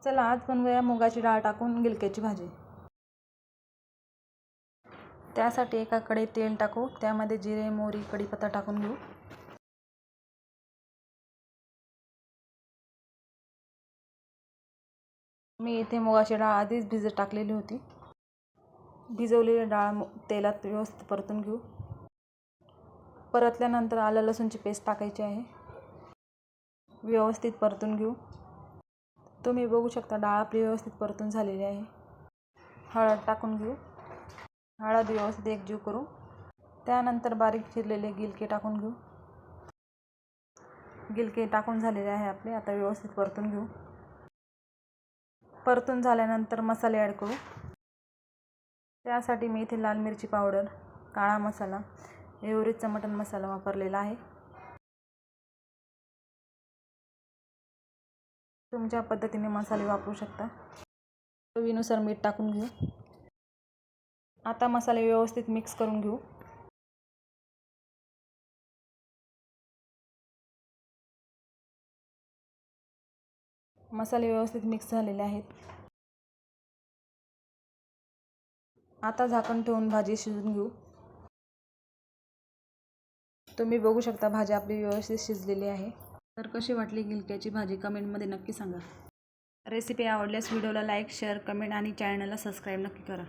चला आज बनवूया मुगाची डाळ टाकून गिलक्याची भाजी। त्यासाठी एका कढईत तेल टाकू, त्यामध्ये जिरे, मोहरी, कढीपत्ता टाकून घेऊ। मी इथे मुगाची डाळ आधीच भिजत टाकलेली होती। भिजवलेली डाळ तेलात व्यवस्थित परतून घेऊ। परतल्यानंतर आलं लसूणची पेस्ट टाकायची आहे, व्यवस्थित परतून घेऊ। तुम्ही बघू शकता डाळ आपली व्यवस्थित परतून झालेली आहे। हळद टाकून घेऊ, हळद व्यवस्थित एकजीव करू। त्यानंतर बारीक चिरलेले गिलके टाकून घेऊ। गिलके टाकून झालेले आहे आपले, आता व्यवस्थित परतून घेऊ। परतून झाल्यानंतर मसाले ॲड करू। त्यासाठी मी इथे लाल मिरची पावडर, काळा मसाला, एव्हरेस्टचा मटन मसाला वापरलेला आहे। तुमच्या पद्धतीने मसाले वापरू शकता। चवीनुसार मीठ टाकून घेऊ। आता मसाले व्यवस्थित मिक्स करून घेऊ। मसाले व्यवस्थित मिक्स झालेले आहेत। आता झाकण ठेवून भाजी शिजवून घेऊ। तुम्ही बघू शकता भाजी आपली व्यवस्थित शिजलेली आहे। तर कशी वाटली गिलक्याची भाजी कमेंटमध्ये नक्की सांगा। रेसिपी आवडल्यास व्हिडिओला लाईक, शेअर, कमेंट आणि चॅनलला सबस्क्राईब नक्की करा।